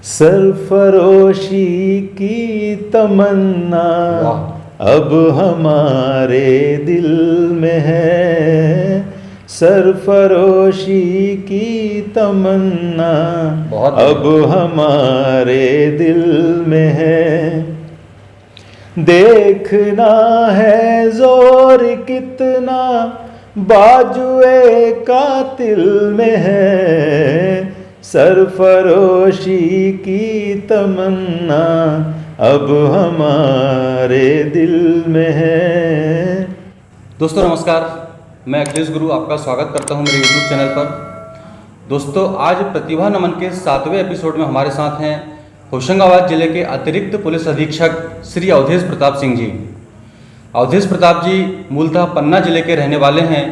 सरफरोशी की तमन्ना अब हमारे दिल में है, सरफरोशी की तमन्ना अब हमारे दिल में है। देखना है जोर कितना बाजुए कातिल में है, सरफरोशी की तमन्ना अब हमारे दिल में है। दोस्तों नमस्कार, मैं अखिलेश गुरु आपका स्वागत करता हूं मेरे YouTube चैनल पर। दोस्तों आज प्रतिभा नमन के 7वें एपिसोड में हमारे साथ हैं होशंगाबाद जिले के अतिरिक्त पुलिस अधीक्षक श्री अवधेश प्रताप सिंह जी। अवधेश प्रताप जी मूलतः पन्ना जिले के रहने वाले हैं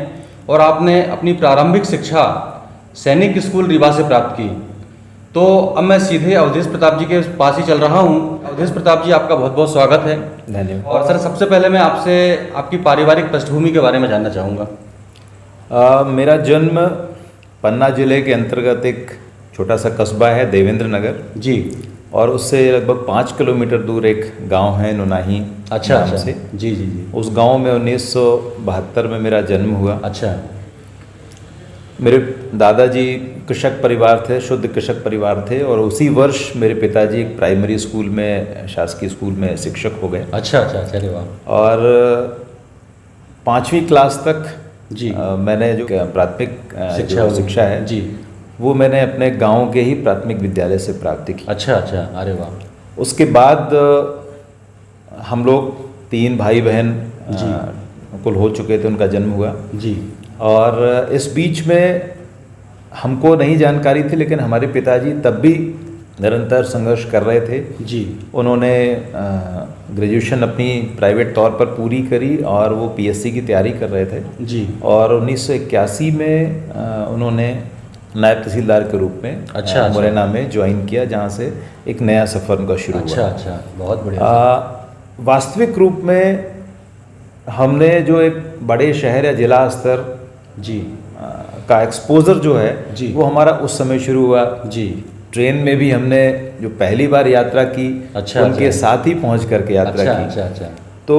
और आपने अपनी प्रारंभिक शिक्षा सैनिक स्कूल रीवा से प्राप्त की। तो अब मैं सीधे अवधेश प्रताप जी के पास ही चल रहा हूं। अवधेश प्रताप जी, आपका बहुत बहुत स्वागत है। धन्यवाद। और सर, सबसे पहले मैं आपसे आपकी पारिवारिक पृष्ठभूमि के बारे में जानना चाहूँगा। मेरा जन्म पन्ना जिले के अंतर्गत एक छोटा सा कस्बा है देवेंद्र नगर जी, और उससे लगभग 5 किलोमीटर दूर एक गांव है नुनाही। अच्छा से जी जी जी। उस गांव में 1972 में मेरा जन्म हुआ। अच्छा। मेरे दादाजी कृषक परिवार थे, शुद्ध कृषक परिवार थे, और उसी वर्ष मेरे पिताजी एक प्राइमरी स्कूल में, शासकीय स्कूल में शिक्षक हो गए। अच्छा अच्छा, चलिए वाह। और 5वीं क्लास तक जी मैंने जो प्राथमिक शिक्षा है जी, वो मैंने अपने गांव के ही प्राथमिक विद्यालय से प्राप्त की। अच्छा अच्छा, अरे वाह। उसके बाद हम लोग 3 भाई बहन कुल हो चुके थे, उनका जन्म हुआ जी। और इस बीच में हमको नहीं जानकारी थी, लेकिन हमारे पिताजी तब भी निरंतर संघर्ष कर रहे थे जी। उन्होंने ग्रेजुएशन अपनी प्राइवेट तौर पर पूरी करी और वो पीएससी की तैयारी कर रहे थे जी। और 1981 में उन्होंने नायब तहसीलदार के रूप में अच्छा मुरैना में ज्वाइन किया, जहाँ से एक नया सफ़र उनका शुरू हुआ। अच्छा अच्छा, बहुत बढ़िया। वास्तविक रूप में हमने जो एक बड़े शहर या जिला स्तर जी का एक्सपोजर जो है जी, वो हमारा उस समय शुरू हुआ जी। ट्रेन में भी हमने जो पहली बार यात्रा की, अच्छा, उनके अच्छा, साथ ही पहुंच करके यात्रा अच्छा, की। अच्छा अच्छा। तो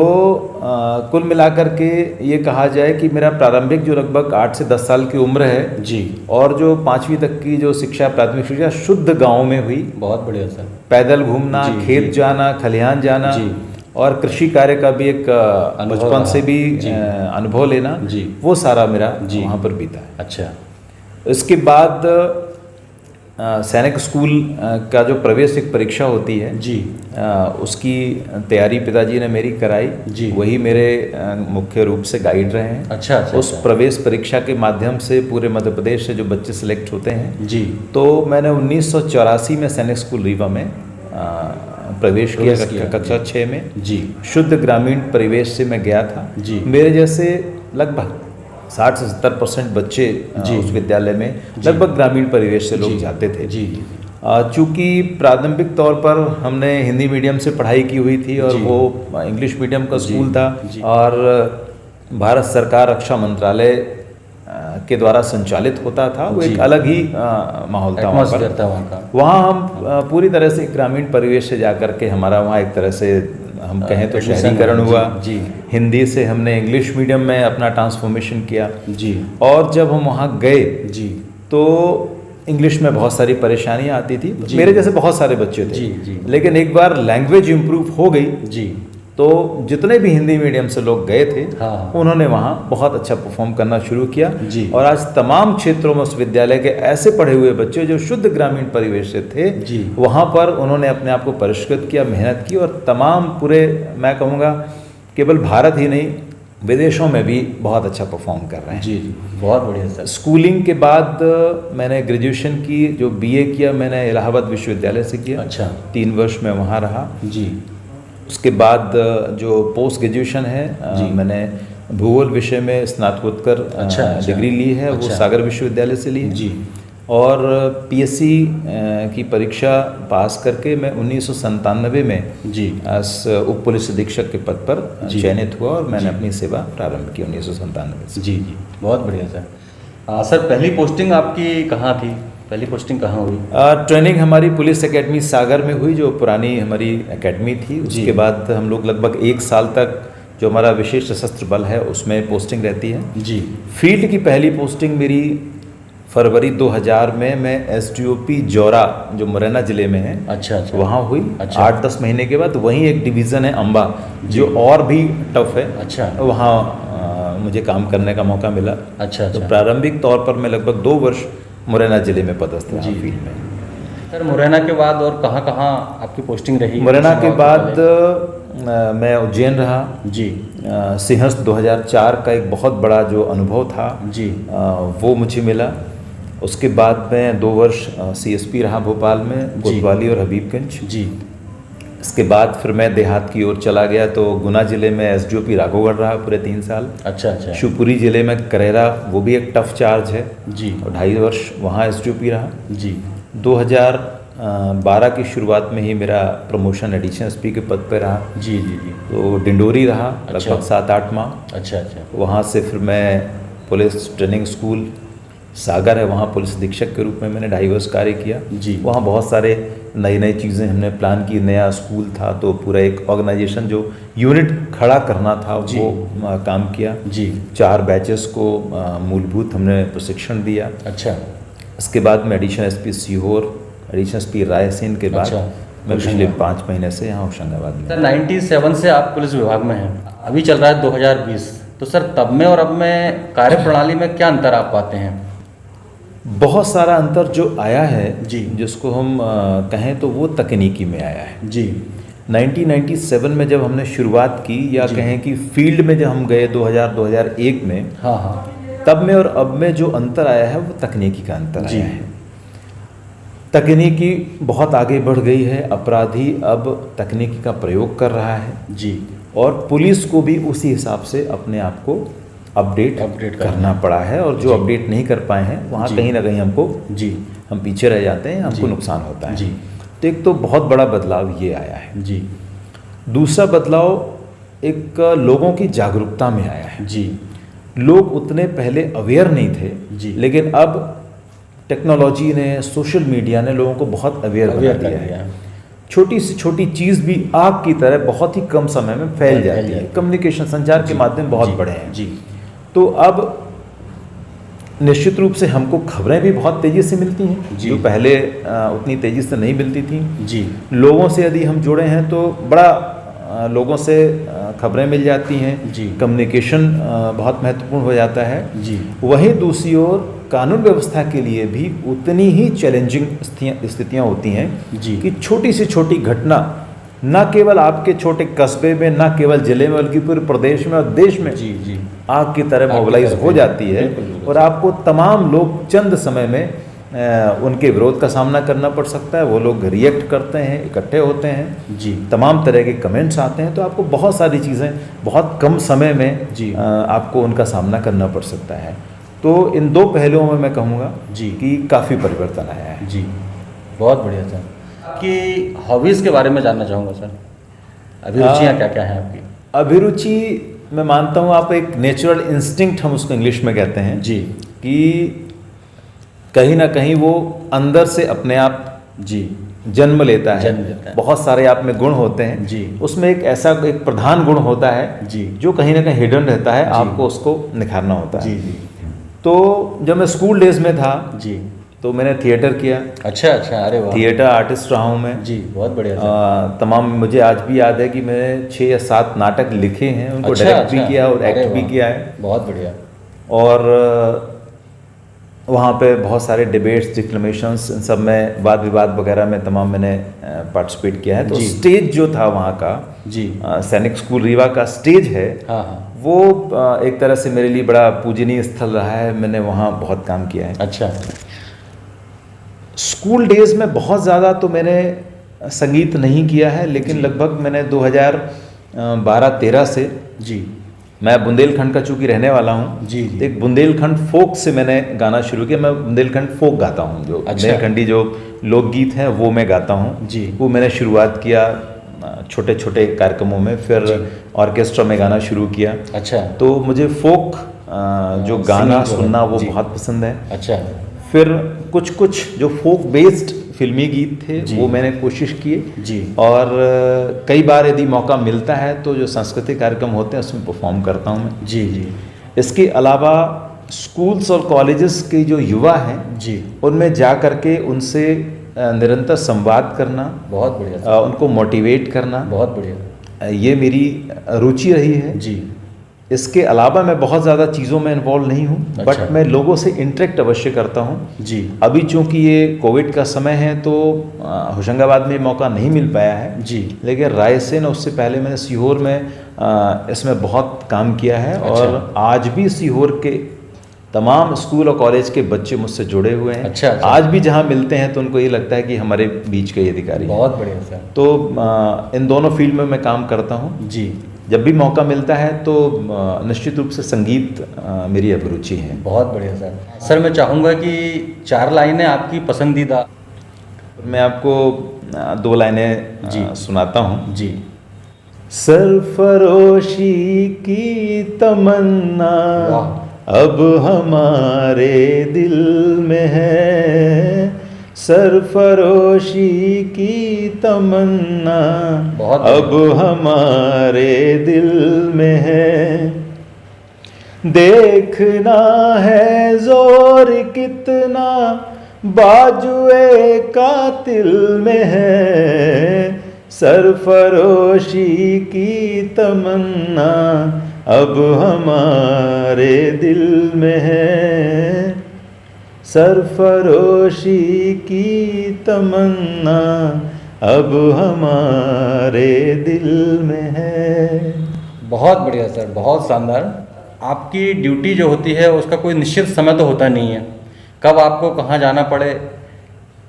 कुल मिलाकर के ये कहा जाए कि मेरा प्रारंभिक जो लगभग 8 से 10 साल की उम्र है जी, और जो 5वीं तक की जो शिक्षा, प्राथमिक शिक्षा शुद्ध गांव में हुई। बहुत बढ़िया सर। पैदल घूमना, खेत जाना, खलिहान जाना जी, और कृषि कार्य का भी एक बचपन से भी अनुभव लेना जी, वो सारा मेरा वहाँ पर बीता है। अच्छा। इसके बाद सैनिक स्कूल का जो प्रवेश एक परीक्षा होती है जी, उसकी तैयारी पिताजी ने मेरी कराई जी। वही मेरे मुख्य रूप से गाइड रहे हैं। अच्छा अच्छा। उस प्रवेश परीक्षा के माध्यम से पूरे मध्य प्रदेश से जो बच्चे सिलेक्ट होते हैं जी, तो मैंने 1984 में सैनिक स्कूल रीवा में प्रवेश किया कक्षा 6 में जी। शुद्ध ग्रामीण परिवेश से मैं गया था जी। मेरे जैसे लगभग 60 से 70% बच्चे उस विद्यालय में लगभग ग्रामीण परिवेश से लोग जाते थे जी। चूँकि प्रारंभिक तौर पर हमने हिंदी मीडियम से पढ़ाई की हुई थी और वो इंग्लिश मीडियम का स्कूल था और भारत सरकार रक्षा मंत्रालय के द्वारा संचालित होता था। वो एक अलग ही माहौल था वहाँ पर। वहाँ हम पूरी तरह से ग्रामीण परिवेश से जाकर के हमारा वहाँ एक तरह से हम कहें तो शहरीकरण हुआ जी। हिंदी से हमने इंग्लिश मीडियम में अपना ट्रांसफॉर्मेशन किया जी। और जब हम वहाँ गए जी तो इंग्लिश में बहुत सारी परेशानियाँ आती थी, मेरे जैसे बहुत सारे बच्चे थे जी। लेकिन एक बार लैंग्वेज इम्प्रूव हो गई जी तो जितने भी हिंदी मीडियम से लोग गए थे उन्होंने वहाँ बहुत अच्छा परफॉर्म करना शुरू किया जी। और आज तमाम क्षेत्रों में उस विद्यालय के ऐसे पढ़े हुए बच्चे जो शुद्ध ग्रामीण परिवेश से थे जी, वहाँ पर उन्होंने अपने आप को परिष्कृत किया, मेहनत की और तमाम पूरे मैं कहूँगा केवल भारत ही नहीं विदेशों में भी बहुत अच्छा परफॉर्म कर रहे हैं जी। बहुत बढ़िया सर। स्कूलिंग के बाद मैंने ग्रेजुएशन की, जो BA किया मैंने इलाहाबाद विश्वविद्यालय से किया। अच्छा। 3 वर्ष में वहाँ रहा जी। उसके बाद जो पोस्ट ग्रेजुएशन है मैंने भूगोल विषय में स्नातकोत्तर डिग्री ली है। वो सागर विश्वविद्यालय से ली है जी। और PSC की परीक्षा पास करके मैं 1997 में जी उप पुलिस अधीक्षक के पद पर चयनित हुआ और मैंने अपनी सेवा प्रारंभ की 1997 से। जी जी, बहुत बढ़िया सर। सर, पहली पोस्टिंग आपकी कहाँ थी? पहली पोस्टिंग कहाँ हुई? ट्रेनिंग हमारी पुलिस एकेडमी सागर में हुई, जो पुरानी हमारी एकेडमी थी। उसके बाद हम लोग लगभग 1 साल तक जो हमारा विशेष सशस्त्र बल है उसमें पोस्टिंग रहती है जी। फील्ड की पहली पोस्टिंग मेरी फरवरी 2000 में मैं एसडीओपी जौरा जो मुरैना ज़िले में है अच्छा अच्छा वहाँ हुई। अच्छा। 8-10 महीने के बाद वहीं एक डिवीज़न है अम्बा जो और भी टफ है, अच्छा वहाँ मुझे काम करने का मौका मिला। अच्छा तो अच्छा। प्रारंभिक तौर पर मैं लगभग 2 वर्ष मुरैना ज़िले में पदस्थ रहा जी। फील्ड में। सर मुरैना के बाद और कहाँ कहाँ आपकी पोस्टिंग रही? मुरैना के बाद पहले? मैं उज्जैन रहा। जी सिंहस्थ 2004 का एक बहुत बड़ा जो अनुभव था जी वो मुझे मिला। उसके बाद मैं 2 वर्ष सीएसपी रहा भोपाल में, कोतवाली और हबीबगंज। जी। इसके बाद फिर मैं देहात की ओर चला गया तो गुना ज़िले में एसडीओपी राघवगढ़ रहा पूरे 3 साल। अच्छा अच्छा। शिवपुरी ज़िले में करेरा, वो भी एक टफ चार्ज है जी। और 2.5 वर्ष वहाँ एसडीओपी रहा। जी 2012 की शुरुआत में ही मेरा प्रमोशन एडिशनल एसपी के पद पर रहा। जी जी जी। तो डिंडोरी रहा अच्छा। लगभग 7-8 माह। अच्छा अच्छा। वहाँ से फिर मैं पुलिस ट्रेनिंग स्कूल सागर है, वहाँ पुलिस अधीक्षक के रूप में मैंने 2.5 वर्ष कार्य किया। जी। वहाँ बहुत सारे नई नई चीज़ें हमने प्लान की। नया स्कूल था तो पूरा एक ऑर्गेनाइजेशन जो यूनिट खड़ा करना था जी। वो काम किया। जी 4 बैचेस को मूलभूत हमने प्रशिक्षण दिया। अच्छा। इसके बाद मैं additional SP Sehore, additional SP Raisen के बाद अच्छा। मैं पिछले 5 महीने से यहाँ होशंगाबाद में। सर 97 से आप पुलिस विभाग में हैं, अभी चल रहा है 2020, तो सर तब में और अब में कार्यप्रणाली में क्या अंतर आप पाते हैं? बहुत सारा अंतर जो आया है जी। जिसको हम कहें तो वो तकनीकी में आया है। जी 1997 में जब हमने शुरुआत की या जी। कहें कि फील्ड में जब हम गए 2000-2001 में, हाँ हाँ। तब में और अब में जो अंतर आया है वो तकनीकी का अंतर जी। आया है। तकनीकी बहुत आगे बढ़ गई है, अपराधी अब तकनीकी का प्रयोग कर रहा है जी। और पुलिस को भी उसी हिसाब से अपने आप को अपडेट करना पड़ा है। और जो जी। अपडेट नहीं कर पाए हैं वहाँ जी। कहीं ना कहीं हमको जी हम पीछे रह जाते हैं, हमको जी। नुकसान होता है। जी। तो एक तो बहुत बड़ा बदलाव ये आया है। जी दूसरा बदलाव एक लोगों की जागरूकता में आया है। जी। लोग उतने पहले अवेयर नहीं थे जी। लेकिन अब टेक्नोलॉजी ने, सोशल मीडिया ने लोगों को बहुत अवेयर बना दिया है। छोटी से छोटी चीज़ भी आग की तरह बहुत ही कम समय में फैल जाती है। कम्युनिकेशन, संचार के माध्यम बहुत बड़े हैं। जी। तो अब निश्चित रूप से हमको खबरें भी बहुत तेज़ी से मिलती हैं जी। जो पहले उतनी तेज़ी से नहीं मिलती थी। जी। लोगों से यदि हम जुड़े हैं तो बड़ा लोगों से खबरें मिल जाती हैं। जी। कम्युनिकेशन बहुत महत्वपूर्ण हो जाता है। जी। वहीं दूसरी ओर कानून व्यवस्था के लिए भी उतनी ही चैलेंजिंग स्थितियाँ होती हैं जी। कि छोटी से छोटी घटना न केवल आपके छोटे कस्बे में, न केवल जिले में, बल्कि पूरे प्रदेश में और देश में जी। जी आग की तरह मोबिलाइज हो जाती है। बिल्कुल, बिल्कुल। और आपको तमाम लोग चंद समय में उनके विरोध का सामना करना पड़ सकता है। वो लोग रिएक्ट करते हैं, इकट्ठे होते हैं, जी। तमाम तरह के कमेंट्स आते हैं, तो आपको बहुत सारी चीज़ें बहुत कम समय में जी। आपको उनका सामना करना पड़ सकता है। तो इन 2 पहलुओं में मैं कहूँगा जी कि काफ़ी परिवर्तन आया है। जी। बहुत बढ़िया सर। आपकी हॉबीज़ के बारे में जानना चाहूँगा सर, अभिरुचियाँ क्या क्या हैं आपकी? अभिरुचि मैं मानता हूँ आप एक नेचुरल इंस्टिंक्ट हम उसको इंग्लिश में कहते हैं जी। कि कहीं ना कहीं वो अंदर से अपने आप जी जन्म लेता है। जन्म लेता है। बहुत सारे आप में गुण होते हैं जी। उसमें एक ऐसा एक प्रधान गुण होता है जी। जो कहीं ना कहीं हिडन रहता है, जी। आपको उसको निखारना होता है। जी जी। तो जब मैं स्कूल डेज में था जी। तो मैंने थिएटर किया, अच्छा अच्छा। अरे वाह। थिएटर आर्टिस्ट रहा हूँ मैं। जी बहुत बढ़िया सर। तमाम मुझे आज भी याद है कि मैंने 6 या 7 नाटक लिखे हैं, उनको अच्छा, डायरेक्ट भी अच्छा। किया और अरे एक्ट भी वाह, किया है। बहुत बढ़िया। और वहाँ पे बहुत सारे डिबेट्स, डिक्लेमेशंस, इन सब में वाद विवाद वगैरह में तमाम मैंने पार्टिसिपेट किया है। तो जी। स्टेज जो था वहाँ का, जी। सैनिक स्कूल रीवा का स्टेज है, हाँ हाँ। वो एक तरह से मेरे लिए बड़ा पूजनीय स्थल रहा है। मैंने वहाँ बहुत काम किया है। अच्छा। स्कूल डेज में बहुत ज़्यादा तो मैंने संगीत नहीं किया है, लेकिन जी। लगभग मैंने 2012-13 से, जी मैं बुंदेलखंड का चूँकि रहने वाला हूँ, जी जी। तो एक बुंदेलखंड फोक से मैंने गाना शुरू किया। मैं बुंदेलखंड फोक गाता हूँ, जो अच्छा। बुंदेलखंडी जो लोकगीत हैं वो मैं गाता हूँ। जी। वो मैंने शुरुआत किया छोटे छोटे कार्यक्रमों में, फिर जी। ऑर्केस्ट्रा में गाना शुरू किया। अच्छा। तो मुझे फोक जो गाना सिंगिंग जो है, सुनना वो जी। बहुत पसंद है। अच्छा। फिर कुछ कुछ जो फोक बेस्ड फिल्मी गीत थे वो मैंने कोशिश किए जी। और कई बार यदि मौका मिलता है तो जो सांस्कृतिक कार्यक्रम होते हैं उसमें परफॉर्म करता हूँ मैं। जी जी। इसके अलावा स्कूल्स और कॉलेजेस के जो युवा हैं जी। उनमें जा करके उनसे निरंतर संवाद करना, बहुत बढ़िया। उनको मोटिवेट करना, बहुत बढ़िया, ये मेरी रुचि रही है जी। इसके अलावा मैं बहुत ज़्यादा चीज़ों में इन्वॉल्व नहीं हूँ, अच्छा। बट मैं लोगों से इंटरेक्ट अवश्य करता हूँ। जी। अभी चूंकि ये कोविड का समय है तो होशंगाबाद में मौका नहीं मिल पाया है जी। लेकिन रायसेन उससे पहले मैंने सीहोर में इसमें बहुत काम किया है। अच्छा। और आज भी सीहोर के तमाम स्कूल और कॉलेज के बच्चे मुझसे जुड़े हुए हैं। अच्छा। आज भी जहाँ मिलते हैं तो उनको ये लगता है कि हमारे बीच के ये अधिकारी हैं। बहुत बढ़िया सर। तो इन दोनों फील्ड में मैं काम करता हूँ। जी। जब भी मौका मिलता है तो निश्चित रूप से संगीत मेरी अभिरुचि है। बहुत बढ़िया सर। सर मैं चाहूँगा कि 4 लाइनें आपकी पसंदीदा। मैं आपको 2 लाइनें जी सुनाता हूँ। जी। सरफरोशी की तमन्ना अब हमारे दिल में है, सरफरोशी की तमन्ना अब हमारे दिल में है, देखना है जोर कितना बाजुए कातिल में है, सरफरोशी की तमन्ना अब हमारे दिल में है, सरफरोशी की तमन्ना अब हमारे दिल में है। बहुत बढ़िया सर, बहुत शानदार। आपकी ड्यूटी जो होती है उसका कोई निश्चित समय तो होता नहीं है, कब आपको कहाँ जाना पड़े।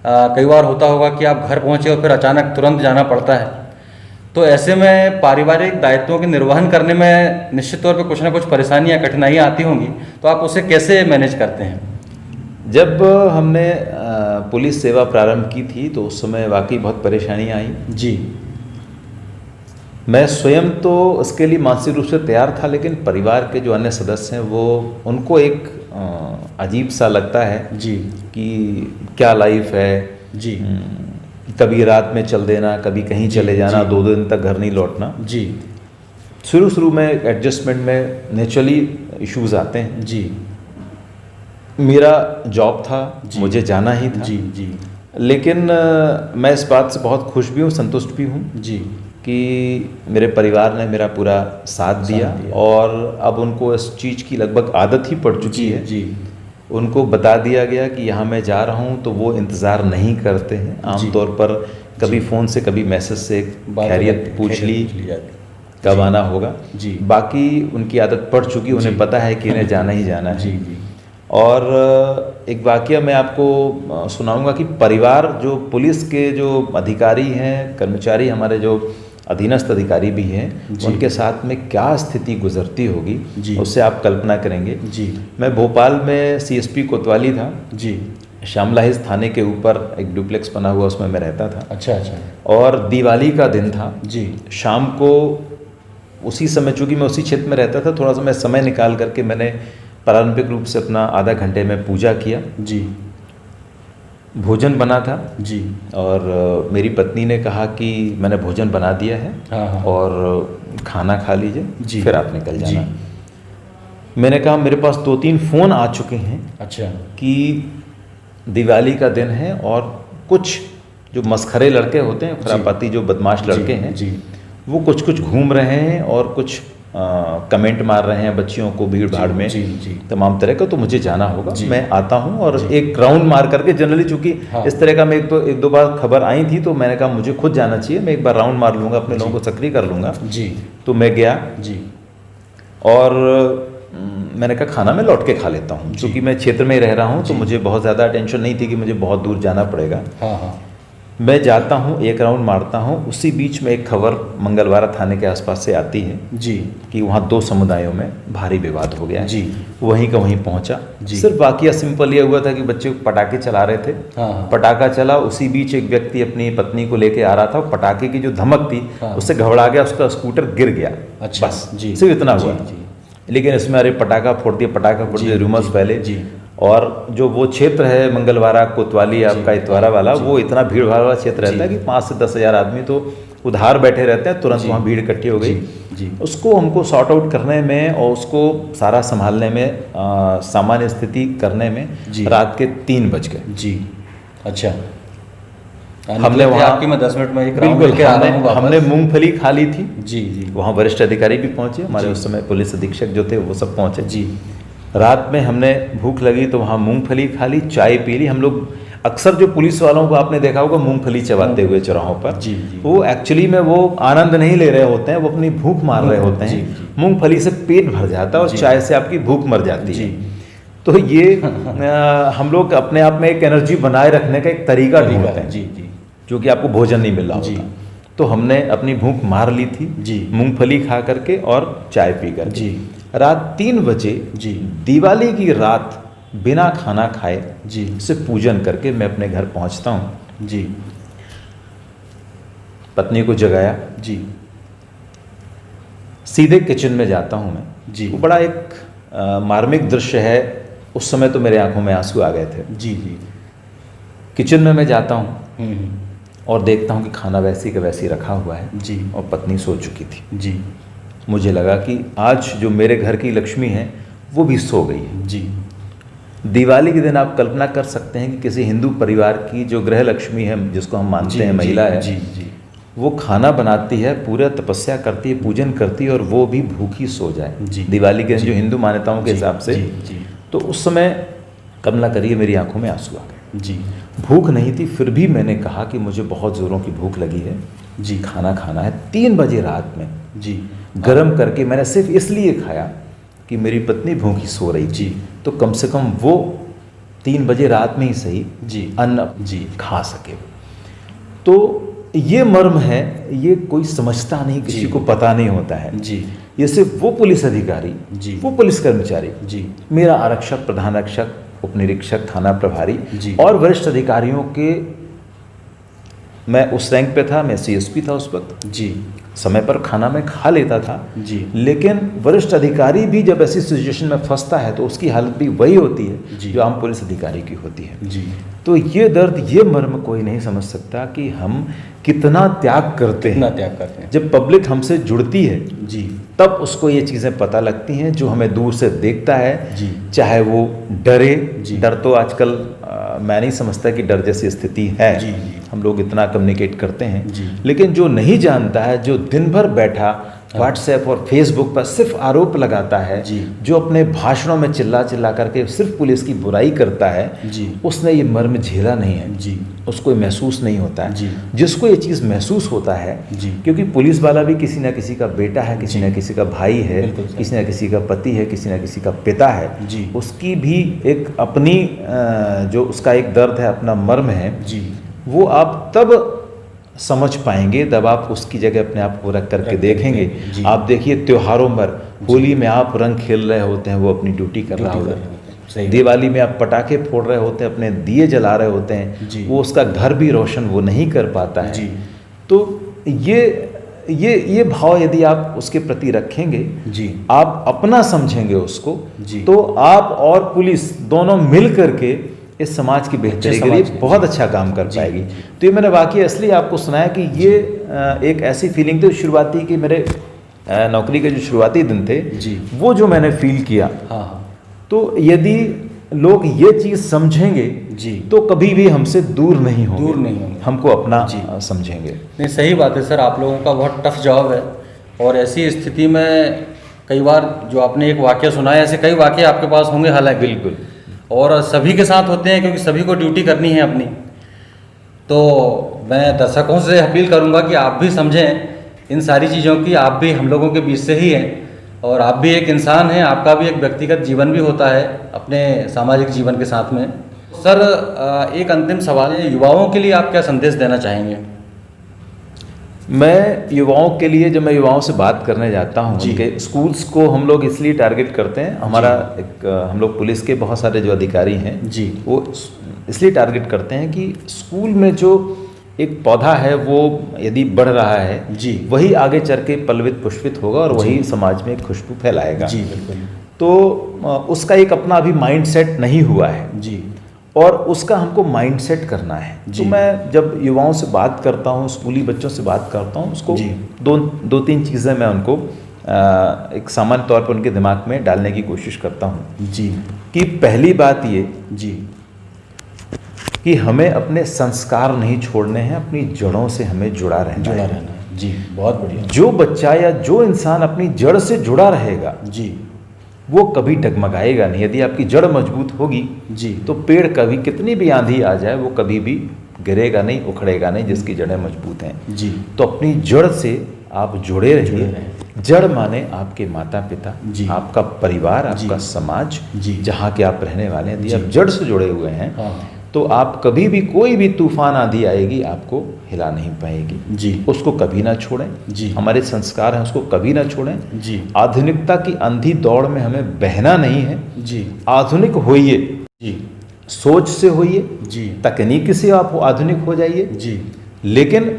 कई बार होता होगा कि आप घर पहुँचे और फिर अचानक तुरंत जाना पड़ता है, तो ऐसे में पारिवारिक दायित्वों के निर्वहन करने में निश्चित तौर पे कुछ ना कुछ परेशानियाँ कठिनाइयाँ आती होंगी, तो आप उसे कैसे मैनेज करते हैं? जब हमने पुलिस सेवा प्रारंभ की थी तो उस समय वाकई बहुत परेशानियाँ आई। जी। मैं स्वयं तो उसके लिए मानसिक रूप से तैयार था, लेकिन परिवार के जो अन्य सदस्य हैं वो उनको एक अजीब सा लगता है जी कि क्या लाइफ है जी। कभी रात में चल देना, कभी कहीं चले जाना, 2 दिन तक घर नहीं लौटना। जी। शुरू में एडजस्टमेंट में नेचुरली इश्यूज आते हैं। जी। मेरा जॉब था, मुझे जाना ही था। जी जी। लेकिन मैं इस बात से बहुत खुश भी हूँ, संतुष्ट भी हूँ जी कि मेरे परिवार ने मेरा पूरा साथ दिया और अब उनको इस चीज़ की लगभग आदत ही पड़ चुकी है। जी। उनको बता दिया गया कि यहाँ मैं जा रहा हूँ तो वो इंतज़ार नहीं करते हैं। आमतौर पर कभी फ़ोन से कभी मैसेज से खैरियत पूछ ली, कब आना होगा। जी। बाकी उनकी आदत पड़ चुकी, उन्हें पता है कि इन्हें जाना ही जाना है। जी जी। और एक वाकया मैं आपको सुनाऊंगा कि परिवार जो पुलिस के जो अधिकारी हैं, कर्मचारी, हमारे जो अधीनस्थ अधिकारी भी हैं, उनके साथ में क्या स्थिति गुजरती होगी उससे आप कल्पना करेंगे। जी। मैं भोपाल में सीएसपी कोतवाली था जी। श्यामला हिल्स थाने के ऊपर एक डुप्लेक्स बना हुआ, उसमें मैं रहता था। अच्छा अच्छा। और दिवाली का दिन था जी। शाम को उसी समय, चूँकि मैं उसी क्षेत्र में रहता था, थोड़ा सा मैं समय निकाल करके मैंने पारंपरिक रूप से अपना आधा घंटे में पूजा किया। जी। भोजन बना था। जी। और मेरी पत्नी ने कहा कि मैंने भोजन बना दिया है, हाँ। और खाना खा लीजिए, फिर आप निकल जाना। जी। मैंने कहा मेरे पास 2-3 फ़ोन आ चुके हैं। अच्छा। कि दिवाली का दिन है और कुछ जो मस्खरे लड़के होते हैं, खुरापाती जो बदमाश लड़के हैं, वो कुछ घूम रहे हैं और कुछ कमेंट मार रहे हैं बच्चियों को भीड़ भाड़ में, तमाम तरह का। तो मुझे जाना होगा, मैं आता हूँ और एक राउंड मार करके, जनरली चूंकि इस तरह का मैं एक दो बार खबर आई थी, तो मैंने कहा मुझे खुद जाना चाहिए, मैं एक बार राउंड मार लूँगा, अपने लोगों को सक्रिय कर लूँगा। जी। तो मैं गया जी। और मैंने कहा खाना मैं लौट के खा लेता हूँ, क्योंकि मैं क्षेत्र में ही रह रहा हूँ, तो मुझे बहुत ज़्यादा टेंशन नहीं थी कि मुझे बहुत दूर जाना पड़ेगा। हाँ। मैं जाता हूँ, एक राउंड मारता हूँ, उसी बीच में एक खबर मंगलवारा थाने के आसपास से आती है जी कि वहाँ 2 समुदायों में भारी विवाद हो गया है। जी। वहीं का वहीं पहुँचा। सिर्फ वाकया सिंपल ये हुआ था कि बच्चे पटाखे चला रहे थे। हाँ। पटाखा चला, उसी बीच एक व्यक्ति अपनी पत्नी को लेके आ रहा था, पटाखे की जो धमक थी उससे घबरा गया, उसका स्कूटर गिर गया। अच्छा। बस जी। सिर्फ इतना हुआ। लेकिन इसमें अरे पटाखा फोड़ दिया, रूमर्स फैले। और जो वो क्षेत्र है मंगलवारा कोतवाली आपका इतवारा वाला, वो इतना भीड़ भाड़ वाला क्षेत्र रहता है कि 5 से 10 हज़ार आदमी तो उधार बैठे रहते हैं, तुरंत वहाँ भीड़ इकट्ठी हो गई। उसको हमको सॉर्ट आउट करने में और उसको सारा संभालने में, सामान्य स्थिति करने में रात के 3 बज गए। जी, अच्छा। हमने वहाँ आपकी मैं 10 मिनट में एक बिल्कुल हमने मूंगफली खा ली थी। जी। वहाँ वरिष्ठ अधिकारी भी पहुँचे, हमारे उस समय पुलिस अधीक्षक जो थे वो सब पहुँचे। जी। रात में हमने भूख लगी तो वहाँ मूंगफली खा ली, चाय पी ली। हम लोग अक्सर जो पुलिस वालों को आपने देखा होगा मूंगफली चबाते हुए चौराहों पर, वो एक्चुअली में वो आनंद नहीं ले रहे होते हैं, वो अपनी भूख मार रहे होते हैं। मूंगफली से पेट भर जाता है और चाय से आपकी भूख मर जाती है। तो ये हम लोग अपने आप में एक एनर्जी बनाए रखने का एक तरीका ढूंढते हैं, जो कि आपको भोजन नहीं मिल रहा होता। तो हमने अपनी भूख मार ली थी मूंगफली खा करके और चाय पी कर। रात 3 बजे दिवाली की रात बिना खाना खाए से पूजन करके मैं अपने घर पहुंचता हूँ। पत्नी को जगाया, सीधे किचन में जाता हूँ मैं। वो बड़ा एक मार्मिक दृश्य है। उस समय तो मेरे आंखों में आंसू आ गए थे। किचन में मैं जाता हूँ और देखता हूँ कि खाना वैसी का वैसी रखा हुआ है और पत्नी सो चुकी थी। मुझे लगा कि आज जो मेरे घर की लक्ष्मी है वो भी सो गई है। दिवाली के दिन आप कल्पना कर सकते हैं कि किसी हिंदू परिवार की जो गृह लक्ष्मी है, जिसको हम मानते हैं महिला है, वो खाना बनाती है, पूरा तपस्या करती है, पूजन करती है और वो भी भूखी सो जाए दिवाली के दिन, जो हिंदू मान्यताओं के हिसाब से। तो उस समय कल्पना करिए मेरी आंखों में आंसू आ गए। भूख नहीं थी, फिर भी मैंने कहा कि मुझे बहुत ज़ोरों की भूख लगी है, खाना खाना है। 3 बजे रात में गरम करके मैंने सिर्फ इसलिए खाया कि मेरी पत्नी भूखी सो रही थी, तो कम से कम वो 3 बजे रात में ही सही अन्न खा सके। तो ये मर्म है, ये कोई समझता नहीं, किसी को पता नहीं होता है। ये सिर्फ वो पुलिस अधिकारी, वो पुलिस कर्मचारी, मेरा आरक्षक, प्रधान आरक्षक, उपनिरीक्षक, थाना प्रभारी और वरिष्ठ अधिकारियों के, मैं उस रैंक पे था, मैं CSP था उस वक्त। समय पर खाना मैं खा लेता था। लेकिन वरिष्ठ अधिकारी भी जब ऐसी सिचुएशन में फंसता है तो उसकी हालत भी वही होती है जो आम पुलिस अधिकारी की होती है। तो ये दर्द, ये मर्म कोई नहीं समझ सकता कि हम कितना त्याग करते हैं। जब पब्लिक हमसे जुड़ती है तब उसको ये चीज़ें पता लगती हैं। जो हमें दूर से देखता है, चाहे वो डरे, डर तो आजकल मैं नहीं समझता कि डर जैसी स्थिति है। हम लोग इतना कम्युनिकेट करते हैं, लेकिन जो नहीं जानता है, जो दिन भर बैठा व्हाट्सएप और फेसबुक पर सिर्फ आरोप लगाता है, जो अपने भाषणों में चिल्ला चिल्ला करके सिर्फ पुलिस की बुराई करता है, उसने ये मर्म झेला नहीं है, उसको महसूस नहीं होता है। जिसको ये चीज़ महसूस होता है, क्योंकि पुलिस वाला भी किसी न किसी का बेटा है, किसी न किसी का भाई है, किसी न किसी का पति है, किसी न किसी का पिता है, उसकी भी एक अपनी जो उसका एक दर्द है, अपना मर्म है, वो आप तब समझ पाएंगे जब आप उसकी जगह अपने आप को रख करके देखेंगे। आप देखिए त्योहारों पर, होली में आप रंग खेल रहे होते हैं, वो अपनी ड्यूटी कर रहा होता है। दिवाली में आप पटाखे फोड़ रहे होते हैं, अपने दिए जला रहे होते हैं, वो उसका घर भी रोशन वो नहीं कर पाता है। तो ये भाव यदि आप उसके प्रति रखेंगे, आप अपना समझेंगे उसको, तो आप और पुलिस दोनों मिल करके इस समाज की बेहतरी के लिए बहुत अच्छा काम कर पाएगी। तो ये मैंने वाकई इसलिए आपको सुनाया कि ये एक ऐसी फीलिंग थी शुरुआती, कि मेरे नौकरी के जो शुरुआती दिन थे, वो जो मैंने फील किया। तो यदि लोग ये चीज़ समझेंगे तो कभी भी हमसे दूर नहीं होंगे, हमको अपना समझेंगे। नहीं, सही बात है सर, आप लोगों का बहुत टफ जॉब है। और ऐसी स्थिति में कई बार जो आपने एक वाकया सुनाया, ऐसे कई वाकये आपके पास होंगे हालांकि, बिल्कुल, और सभी के साथ होते हैं, क्योंकि सभी को ड्यूटी करनी है अपनी। तो मैं दर्शकों से अपील करूंगा कि आप भी समझें इन सारी चीज़ों की। आप भी हम लोगों के बीच से ही हैं और आप भी एक इंसान हैं, आपका भी एक व्यक्तिगत जीवन भी होता है अपने सामाजिक जीवन के साथ में। सर, एक अंतिम सवाल है, युवाओं के लिए आप क्या संदेश देना चाहेंगे? मैं युवाओं के लिए, जब मैं युवाओं से बात करने जाता हूँ, उनके स्कूल्स को हम लोग इसलिए टारगेट करते हैं, हमारा एक हम लोग पुलिस के बहुत सारे जो अधिकारी हैं वो इसलिए टारगेट करते हैं कि स्कूल में जो एक पौधा है वो यदि बढ़ रहा है, वही आगे चल के पल्लवित पुष्पित होगा और वही समाज में एक खुशबू फैलाएगा। बिल्कुल। तो उसका एक अपना अभी माइंड सेट नहीं हुआ है जी। और उसका हमको माइंड सेट करना है। तो मैं जब युवाओं से बात करता हूँ, स्कूली बच्चों से बात करता हूँ, उसको दो तीन चीज़ें मैं उनको एक सामान्य तौर पर उनके दिमाग में डालने की कोशिश करता हूँ जी। कि पहली बात ये जी कि हमें अपने संस्कार नहीं छोड़ने हैं, अपनी जड़ों से हमें जुड़ा रहना है। जी, बहुत बढ़िया। जो बच्चा या जो इंसान अपनी जड़ से जुड़ा रहेगा जी, वो कभी डगमगाएगा नहीं। यदि आपकी जड़ मजबूत होगी जी, तो पेड़ कभी कितनी भी आंधी आ जाए वो कभी भी गिरेगा नहीं, उखड़ेगा नहीं, जिसकी जड़ें मजबूत हैं। जी। तो अपनी जड़ से आप जुड़े रहिए। जड़ माने आपके माता पिता, आपका परिवार, आपका समाज, जहाँ के आप रहने वाले हैं। यदि आप जड़ से जुड़े हुए हैं तो आप कभी भी, कोई भी तूफान आंधी आएगी आपको हिला नहीं पाएगी। जी। उसको कभी ना छोड़ें। जी। हमारे संस्कार हैं, उसको कभी ना छोड़ें। जी। आधुनिकता की अंधी दौड़ में हमें बहना नहीं है। जी। आधुनिक होइए। जी। सोच से होइए। जी। तकनीक से आप आधुनिक हो जाइए। जी। लेकिन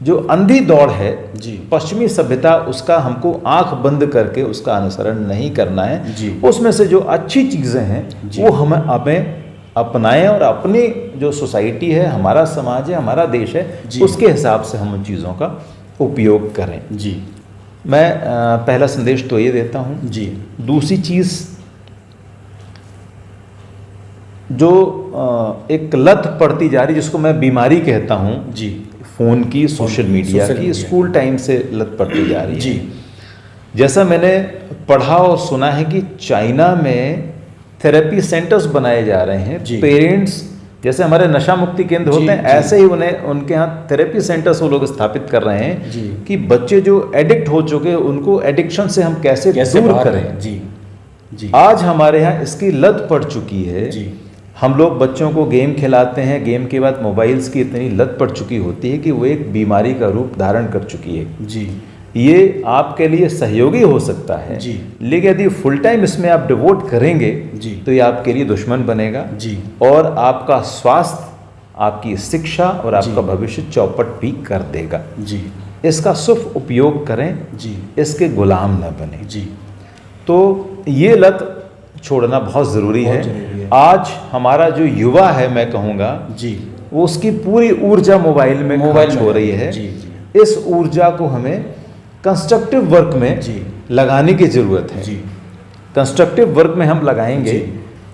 जो अंधी दौड़ है जी, पश्चिमी सभ्यता, उसका हमको आंख बंद करके उसका अनुसरण नहीं करना है। जी। उसमें से जो अच्छी चीज़ें हैं वो हमें अपनाएं और अपनी जो सोसाइटी है, हमारा समाज है, हमारा देश है, उसके हिसाब से हम उन चीज़ों का उपयोग करें। जी। मैं पहला संदेश तो ये देता हूँ। जी। दूसरी चीज़, जो एक लत पड़ती जा रही, जिसको मैं बीमारी कहता हूँ, जी, फ़ोन की, सोशल मीडिया की, स्कूल टाइम से लत पड़ती जा रही है। जी। जैसा मैंने पढ़ा और सुना है कि चाइना में थेरेपी सेंटर्स बनाए जा रहे हैं। पेरेंट्स, जैसे हमारे नशा मुक्ति केंद्र होते हैं, ऐसे ही उनके यहाँ थेरेपी सेंटर्स वो लोग स्थापित कर रहे हैं कि बच्चे जो एडिक्ट हो चुके हैं उनको एडिक्शन से हम कैसे दूर करें। जी। जी। आज हमारे यहाँ इसकी लत पड़ चुकी है। जी। हम लोग बच्चों को गेम खिलाते हैं, गेम के बाद मोबाइल्स की इतनी लत पड़ चुकी होती है कि वो एक बीमारी का रूप धारण कर चुकी है। जी। ये आपके लिए सहयोगी हो सकता है। जी। लेकिन यदि फुल टाइम इसमें आप डिवोट करेंगे जी, तो ये आपके लिए दुश्मन बनेगा। जी। और आपका स्वास्थ्य, आपकी शिक्षा और आपका भविष्य चौपट भी कर देगा। जी। इसका सिर्फ उपयोग करें। जी। इसके गुलाम न बने। जी। तो ये लत छोड़ना बहुत ज़रूरी है। आज हमारा जो युवा है, मैं कहूँगा जी, वो उसकी पूरी ऊर्जा मोबाइल में खर्च हो रही है। जी। इस ऊर्जा को हमें कंस्ट्रक्टिव वर्क में लगाने की ज़रूरत है। जी। कंस्ट्रक्टिव वर्क में हम लगाएंगे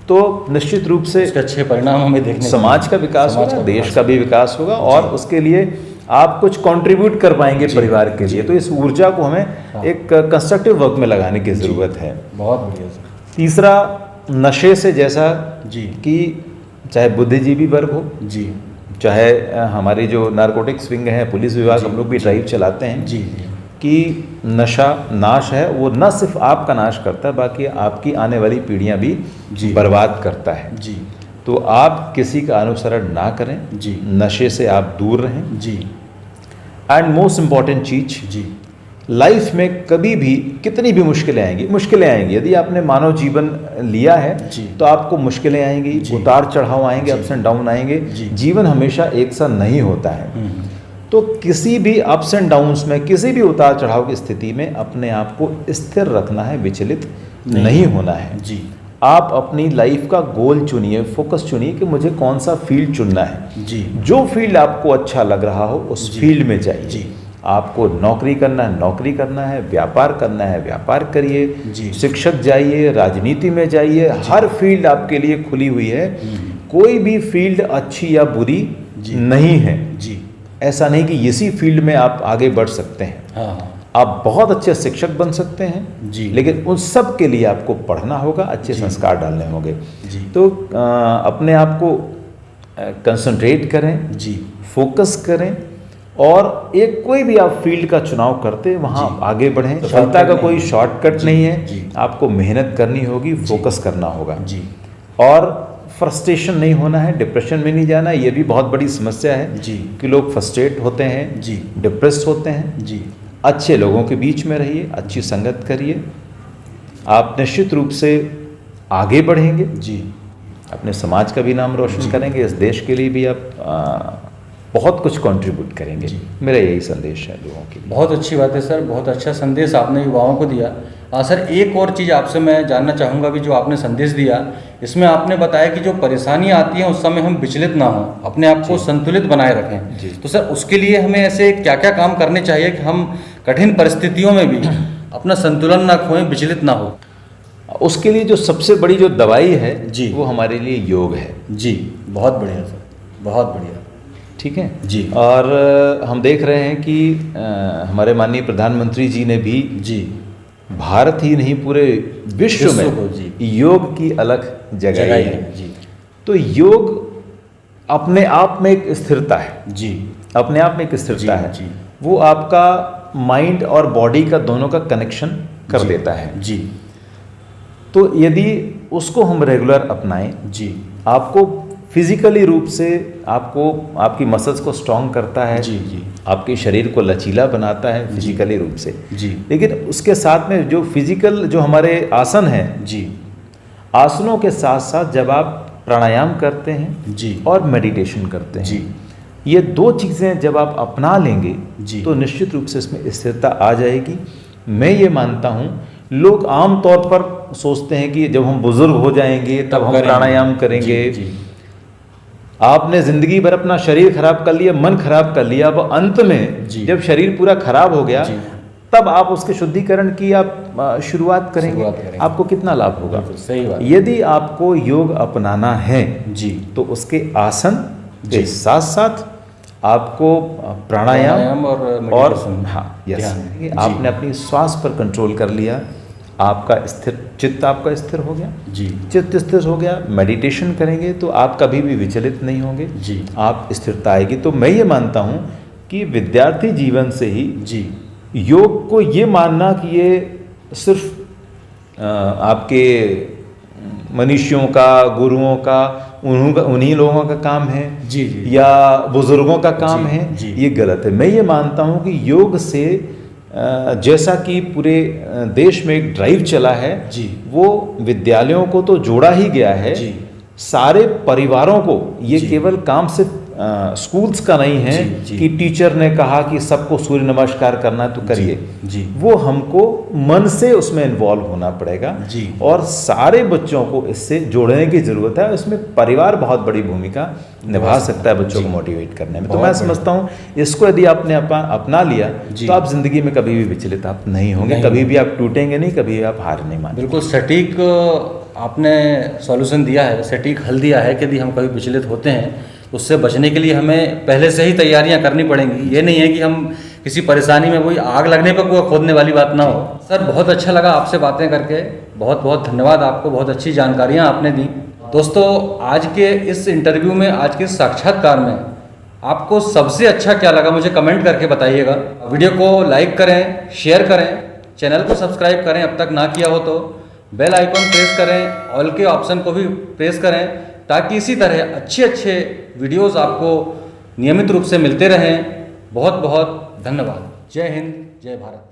तो निश्चित रूप से इसके अच्छे परिणाम हमें देखने, समाज का विकास होगा, देश का भी विकास होगा और उसके लिए आप कुछ कंट्रीब्यूट कर पाएंगे परिवार के लिए। तो इस ऊर्जा को हमें एक कंस्ट्रक्टिव वर्क में लगाने की ज़रूरत है। बहुत बढ़िया सर। तीसरा, नशे से, जैसा जी कि चाहे बुद्धिजीवी वर्ग हो जी, चाहे हमारी जो नारकोटिक्स विंग है, पुलिस विभाग, हम लोग भी ड्राइव चलाते हैं जी, कि नशा नाश है, वो न सिर्फ आपका नाश करता है, बाकी आपकी आने वाली पीढ़ियां भी बर्बाद करता है जी। तो आप किसी का अनुसरण ना करें जी, नशे से आप दूर रहें जी। एंड मोस्ट इम्पॉर्टेंट चीज जी, लाइफ में कभी भी कितनी भी मुश्किलें आएंगी। यदि आपने मानव जीवन लिया है तो आपको मुश्किलें आएंगी, उतार चढ़ाव आएंगे, अप्स एंड डाउन आएंगे। जीवन हमेशा एक सा नहीं होता है। तो किसी भी अप्स एंड डाउन्स में, किसी भी उतार चढ़ाव की स्थिति में अपने आप को स्थिर रखना है, विचलित नहीं होना है जी। आप अपनी लाइफ का गोल चुनिए, फोकस चुनिए कि मुझे कौन सा फील्ड चुनना है जी। जो फील्ड आपको अच्छा लग रहा हो उस फील्ड में जाइए। आपको नौकरी करना है, नौकरी करना है, व्यापार करना है, व्यापार करिए, शिक्षक जाइए, राजनीति में जाइए, हर फील्ड आपके लिए खुली हुई है। कोई भी फील्ड अच्छी या बुरी नहीं है जी। ऐसा नहीं कि इसी फील्ड में आप आगे बढ़ सकते हैं। हाँ। आप बहुत अच्छे शिक्षक बन सकते हैं जी, लेकिन उन सब के लिए आपको पढ़ना होगा, अच्छे संस्कार डालने होंगे जी। तो अपने आप को कंसंट्रेट करें जी, फोकस करें और एक कोई भी आप फील्ड का चुनाव करते वहाँ आगे बढ़ें। सफलता का कोई शॉर्टकट नहीं है, आपको मेहनत करनी होगी, फोकस करना होगा जी। और फ्रस्ट्रेशन नहीं होना है, डिप्रेशन में नहीं जाना। ये भी बहुत बड़ी समस्या है जी कि लोग फ्रस्ट्रेट होते हैं जी, डिप्रेस होते हैं जी। अच्छे लोगों के बीच में रहिए, अच्छी संगत करिए, आप निश्चित रूप से आगे बढ़ेंगे जी। अपने समाज का भी नाम रोशन करेंगे, इस देश के लिए भी आप बहुत कुछ कंट्रीब्यूट करेंगे। मेरा यही संदेश है लोगों के लिए। बहुत अच्छी बात है सर, बहुत अच्छा संदेश आपने युवाओं को दिया। सर एक और चीज़ आपसे मैं जानना चाहूँगा भी, जो आपने संदेश दिया इसमें आपने बताया कि जो परेशानियाँ आती हैं उस समय हम विचलित ना हों, अपने आप को संतुलित बनाए रखें। तो सर उसके लिए हमें ऐसे क्या क्या काम करने चाहिए कि हम कठिन परिस्थितियों में भी अपना संतुलन ना खोएं, विचलित ना हो? उसके लिए जो सबसे बड़ी जो दवाई है जी, वो हमारे लिए योग है। जी, बहुत बढ़िया सर, बहुत बढ़िया। ठीक है जी। और हम देख रहे हैं कि हमारे माननीय प्रधानमंत्री जी ने भी जी भारत ही नहीं पूरे विश्व में को जी योग की अलग जगह है। जी। तो योग अपने आप में एक स्थिरता है। जी, अपने आप में एक स्थिरता है। जी। वो आपका माइंड और बॉडी का दोनों का कनेक्शन कर देता है। जी। तो यदि उसको हम रेगुलर अपनाएं, जी, आपको फिजिकली रूप से आपको आपकी मसल्स को स्ट्रॉन्ग करता है। जी, जी। आपके शरीर को लचीला बनाता है फिजिकली रूप से। जी। लेकिन उसके साथ में जो फिजिकल जो हमारे आसन हैं, जी, आसनों के साथ साथ जब आप प्राणायाम करते हैं जी और मेडिटेशन करते हैं, जी, ये दो चीज़ें जब आप अपना लेंगे जी, तो निश्चित रूप से इसमें स्थिरता आ जाएगी। मैं ये मानता हूँ, लोग आम तौर पर सोचते हैं कि जब हम बुजुर्ग हो जाएंगे तब हम प्राणायाम करेंगे। जी, जी। आपने ज़िंदगी भर अपना शरीर खराब कर लिया, मन खराब कर लिया, अब अंत में जी। जब शरीर पूरा खराब हो गया जी। तब आप उसके शुद्धिकरण की आप शुरुआत करेंगे, आपको कितना लाभ होगा? सही बात। यदि आपको योग अपनाना है जी, तो उसके आसन के जी। साथ साथ आपको प्राणायाम और और हाँ यस, ध्यान। आपने अपनी श्वास पर कंट्रोल कर लिया, आपका स्थिर चित्त आपका स्थिर हो गया। जी, चित्त स्थिर हो गया, मेडिटेशन करेंगे तो आप कभी भी विचलित नहीं होंगे। जी, आप स्थिरता आएगी। तो मैं ये मानता हूँ कि विद्यार्थी जीवन से ही जी, योग को ये मानना कि ये सिर्फ आपके मनुष्यों का, गुरुओं का, उन्हीं लोगों का काम है, जी, जी, या बुजुर्गों का काम जी, है, जी। ये गलत है। मैं ये मानता हूँ कि योग से जैसा कि पूरे देश में एक ड्राइव चला है, जी, वो विद्यालयों को तो जोड़ा ही गया है, जी, सारे परिवारों को। ये जी। केवल काम सिर्फ स्कूल्स का नहीं है जी, जी। कि टीचर ने कहा कि सबको सूर्य नमस्कार करना है तो करिए। जी, वो हमको मन से उसमें इन्वॉल्व होना पड़ेगा। जी। और सारे बच्चों को इससे जोड़ने की जरूरत है। इसमें परिवार बहुत बड़ी भूमिका निभा सकता है बच्चों को मोटिवेट करने में। तो मैं समझता हूँ इसको यदि आपने अपना लिया तो आप जिंदगी में कभी भी विचलित आप नहीं होंगे, कभी भी आप टूटेंगे नहीं, कभी भी आप हार नहीं मानेंगे। बिल्कुल सटीक आपने सॉल्यूशन दिया है, सटीक हल दिया है कि यदि हम कभी विचलित होते हैं उससे बचने के लिए हमें पहले से ही तैयारियां करनी पड़ेंगी। ये नहीं है कि हम किसी परेशानी में कोई आग लगने पर कोई खोदने वाली बात ना हो। सर बहुत अच्छा लगा आपसे बातें करके, बहुत बहुत धन्यवाद आपको, बहुत अच्छी जानकारियां आपने दी। दोस्तों आज के इस इंटरव्यू में, आज के साक्षात्कार में आपको सबसे अच्छा क्या लगा मुझे कमेंट करके बताइएगा। वीडियो को लाइक करें, शेयर करें, चैनल को सब्सक्राइब करें अब तक ना किया हो तो, बेल आइकन प्रेस करें, ऑल के ऑप्शन को भी प्रेस करें ताकि इसी तरह अच्छे अच्छे वीडियोस आपको नियमित रूप से मिलते रहें। बहुत बहुत धन्यवाद। जय हिंद, जय भारत।